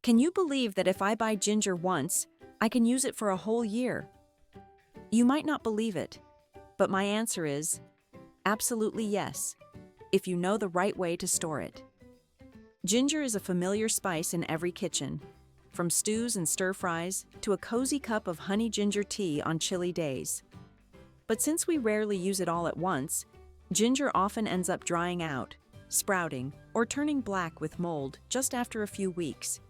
Can you believe that if I buy ginger once, I can use it for a whole year? You might not believe it, but my answer is absolutely yes, if you know the right way to store it. Ginger is a familiar spice in every kitchen, from stews and stir-fries to a cozy cup of honey ginger tea on chilly days. But since we rarely use it all at once, ginger often ends up drying out, sprouting, or turning black with mold just after a few weeks.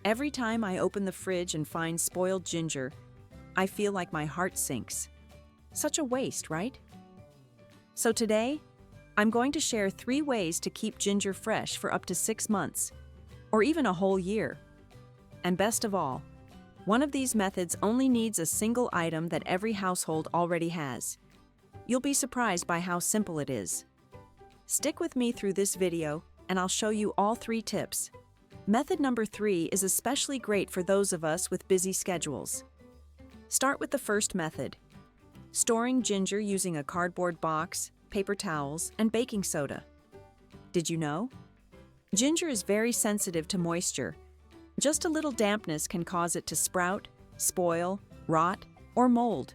Every time I open the fridge and find spoiled ginger, I feel like my heart sinks. Such a waste, right? So today, I'm going to share 3 ways to keep ginger fresh for up to 6 months, or even a whole year. And best of all, one of these methods only needs a single item that every household already has. You'll be surprised by how simple it is. Stick with me through this video, and I'll show you all 3 tips. Method number 3 is especially great for those of us with busy schedules. Start with the first method: storing ginger using a cardboard box, paper towels, and baking soda. Did you know? Ginger is very sensitive to moisture. Just a little dampness can cause it to sprout, spoil, rot, or mold,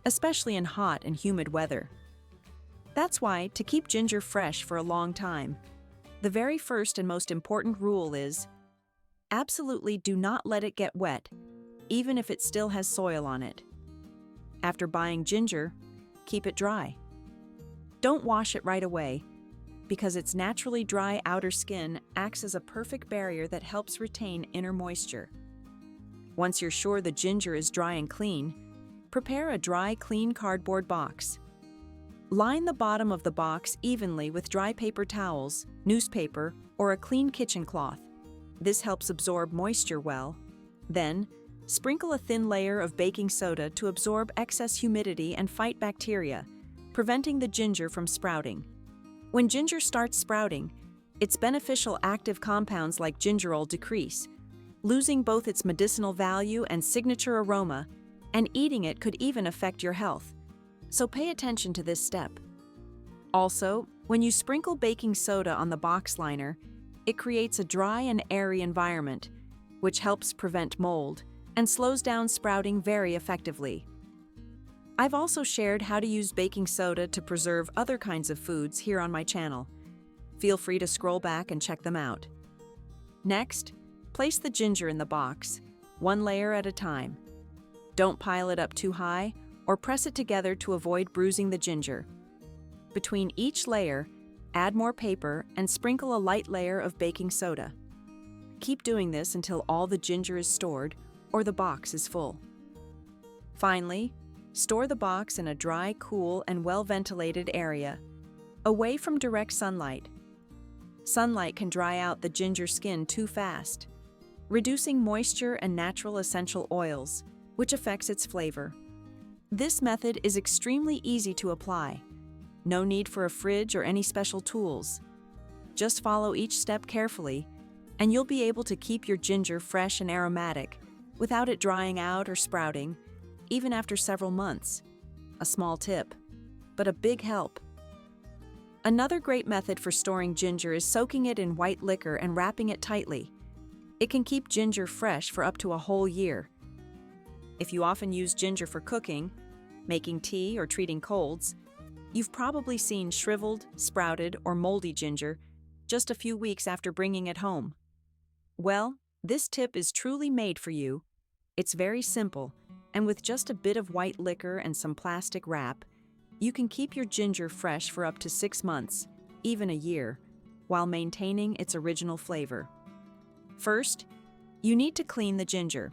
especially in hot and humid weather. That's why, to keep ginger fresh for a long time, the very first and most important rule is absolutely do not let it get wet, even if it still has soil on it. After buying ginger, keep it dry. Don't wash it right away, because its naturally dry outer skin acts as a perfect barrier that helps retain inner moisture. Once you're sure the ginger is dry and clean, prepare a dry, clean cardboard box. Line the bottom of the box evenly with dry paper towels, newspaper, or a clean kitchen cloth. This helps absorb moisture well. Then, sprinkle a thin layer of baking soda to absorb excess humidity and fight bacteria, preventing the ginger from sprouting. When ginger starts sprouting, its beneficial active compounds like gingerol decrease, losing both its medicinal value and signature aroma, and eating it could even affect your health. So pay attention to this step. Also, when you sprinkle baking soda on the box liner, it creates a dry and airy environment, which helps prevent mold and slows down sprouting very effectively. I've also shared how to use baking soda to preserve other kinds of foods here on my channel. Feel free to scroll back and check them out. Next, place the ginger in the box, 1 layer at a time. Don't pile it up too high or press it together to avoid bruising the ginger. Between each layer, add more paper and sprinkle a light layer of baking soda. Keep doing this until all the ginger is stored or the box is full. Finally, store the box in a dry, cool, and well-ventilated area, away from direct sunlight. Sunlight can dry out the ginger skin too fast, reducing moisture and natural essential oils, which affects its flavor. This method is extremely easy to apply. No need for a fridge or any special tools. Just follow each step carefully, and you'll be able to keep your ginger fresh and aromatic without it drying out or sprouting, even after several months. A small tip, but a big help. Another great method for storing ginger is soaking it in white liquor and wrapping it tightly. It can keep ginger fresh for up to a whole year. If you often use ginger for cooking, making tea, or treating colds, you've probably seen shriveled, sprouted, or moldy ginger just a few weeks after bringing it home. Well, this tip is truly made for you. It's very simple, and with just a bit of white liquor and some plastic wrap, you can keep your ginger fresh for up to 6 months, even a year, while maintaining its original flavor. First, you need to clean the ginger.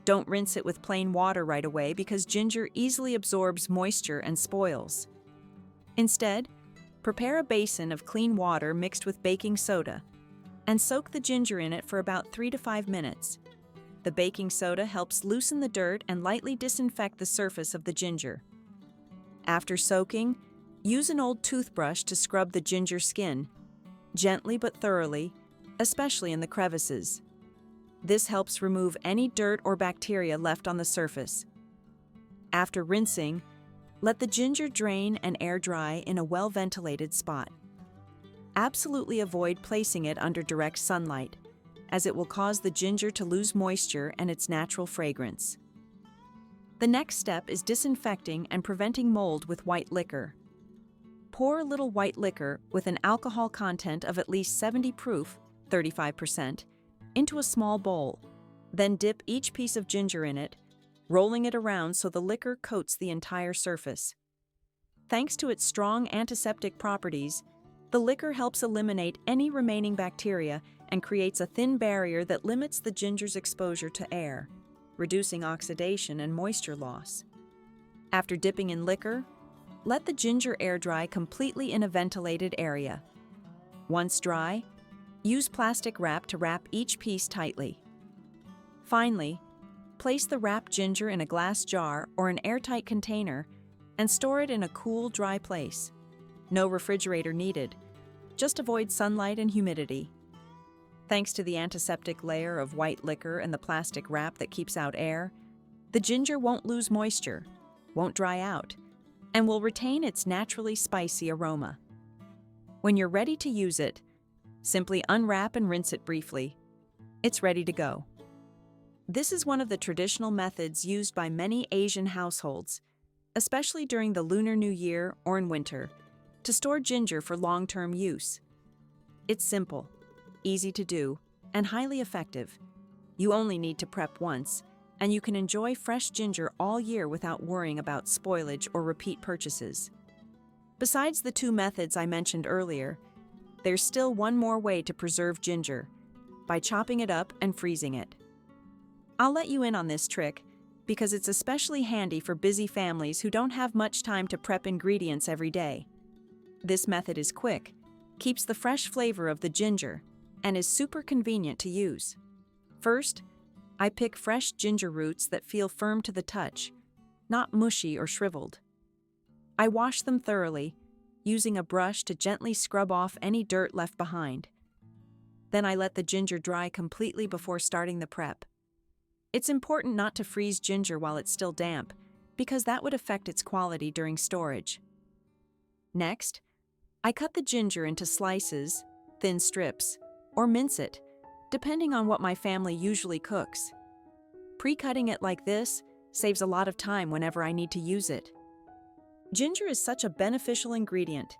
Don't rinse it with plain water right away because ginger easily absorbs moisture and spoils. Instead, prepare a basin of clean water mixed with baking soda and soak the ginger in it for about 3 to 5 minutes. The baking soda helps loosen the dirt and lightly disinfect the surface of the ginger. After soaking, use an old toothbrush to scrub the ginger skin, gently but thoroughly, especially in the crevices. This helps remove any dirt or bacteria left on the surface. After rinsing, let the ginger drain and air dry in a well-ventilated spot. Absolutely avoid placing it under direct sunlight, as it will cause the ginger to lose moisture and its natural fragrance. The next step is disinfecting and preventing mold with white liquor. Pour a little white liquor with an alcohol content of at least 70 proof, 35%, into a small bowl. Then dip each piece of ginger in it, rolling it around so the liquor coats the entire surface. Thanks to its strong antiseptic properties, the liquor helps eliminate any remaining bacteria and creates a thin barrier that limits the ginger's exposure to air, reducing oxidation and moisture loss. After dipping in liquor, let the ginger air dry completely in a ventilated area. Once dry, use plastic wrap to wrap each piece tightly. Finally, place the wrapped ginger in a glass jar or an airtight container and store it in a cool, dry place. No refrigerator needed. Just avoid sunlight and humidity. Thanks to the antiseptic layer of white liquor and the plastic wrap that keeps out air, the ginger won't lose moisture, won't dry out, and will retain its naturally spicy aroma. When you're ready to use it, simply unwrap and rinse it briefly. It's ready to go. This is one of the traditional methods used by many Asian households, especially during the Lunar New Year or in winter, to store ginger for long-term use. It's simple, easy to do, and highly effective. You only need to prep once, and you can enjoy fresh ginger all year without worrying about spoilage or repeat purchases. Besides the two methods I mentioned earlier, there's still one more way to preserve ginger, by chopping it up and freezing it. I'll let you in on this trick because it's especially handy for busy families who don't have much time to prep ingredients every day. This method is quick, keeps the fresh flavor of the ginger, and is super convenient to use. First, I pick fresh ginger roots that feel firm to the touch, not mushy or shriveled. I wash them thoroughly, using a brush to gently scrub off any dirt left behind. Then I let the ginger dry completely before starting the prep. It's important not to freeze ginger while it's still damp, because that would affect its quality during storage. Next, I cut the ginger into slices, thin strips, or mince it, depending on what my family usually cooks. Pre-cutting it like this saves a lot of time whenever I need to use it. Ginger is such a beneficial ingredient.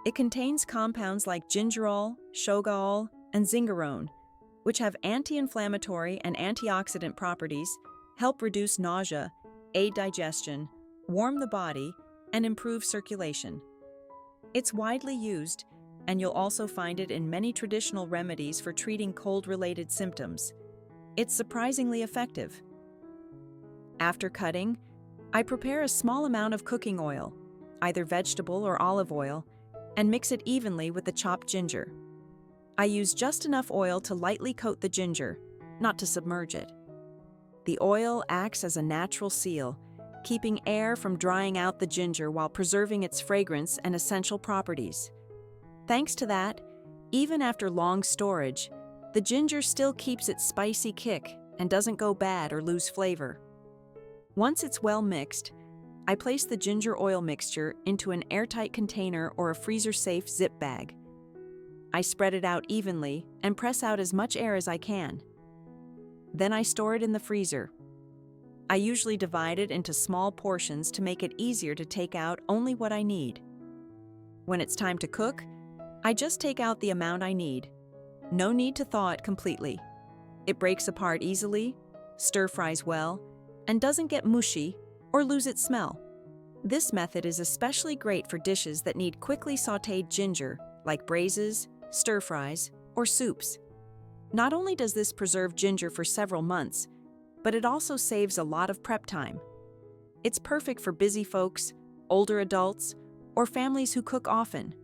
It contains compounds like gingerol, shogaol, and zingerone, which have anti-inflammatory and antioxidant properties, help reduce nausea, aid digestion, warm the body, and improve circulation. It's widely used, and you'll also find it in many traditional remedies for treating cold-related symptoms. It's surprisingly effective. After cutting, I prepare a small amount of cooking oil, either vegetable or olive oil, and mix it evenly with the chopped ginger. I use just enough oil to lightly coat the ginger, not to submerge it. The oil acts as a natural seal, keeping air from drying out the ginger while preserving its fragrance and essential properties. Thanks to that, even after long storage, the ginger still keeps its spicy kick and doesn't go bad or lose flavor. Once it's well mixed, I place the ginger oil mixture into an airtight container or a freezer-safe zip bag. I spread it out evenly and press out as much air as I can. Then I store it in the freezer. I usually divide it into small portions to make it easier to take out only what I need. When it's time to cook, I just take out the amount I need. No need to thaw it completely. It breaks apart easily, stir-fries well, and doesn't get mushy or lose its smell. This method is especially great for dishes that need quickly sautéed ginger, like braises, stir-fries, or soups. Not only does this preserve ginger for several months, but it also saves a lot of prep time. It's perfect for busy folks, older adults, or families who cook often.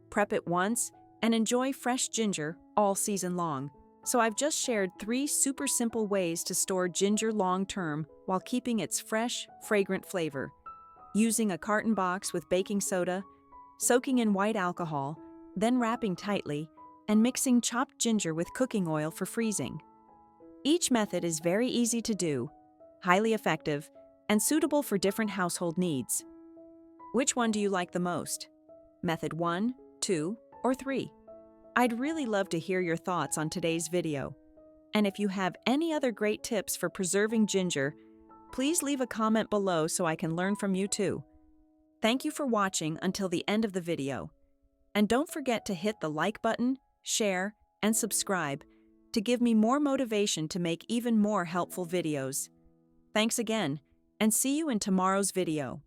Prep it once and enjoy fresh ginger all season long. So I've just shared 3 super simple ways to store ginger long-term while keeping its fresh, fragrant flavor. Using a carton box with baking soda, soaking in white alcohol, then wrapping tightly, and mixing chopped ginger with cooking oil for freezing. Each method is very easy to do, highly effective, and suitable for different household needs. Which one do you like the most? Method 1, 2, or 3? I'd really love to hear your thoughts on today's video. And if you have any other great tips for preserving ginger, please leave a comment below so I can learn from you too. Thank you for watching until the end of the video. And don't forget to hit the like button, share, and subscribe to give me more motivation to make even more helpful videos. Thanks again, and see you in tomorrow's video.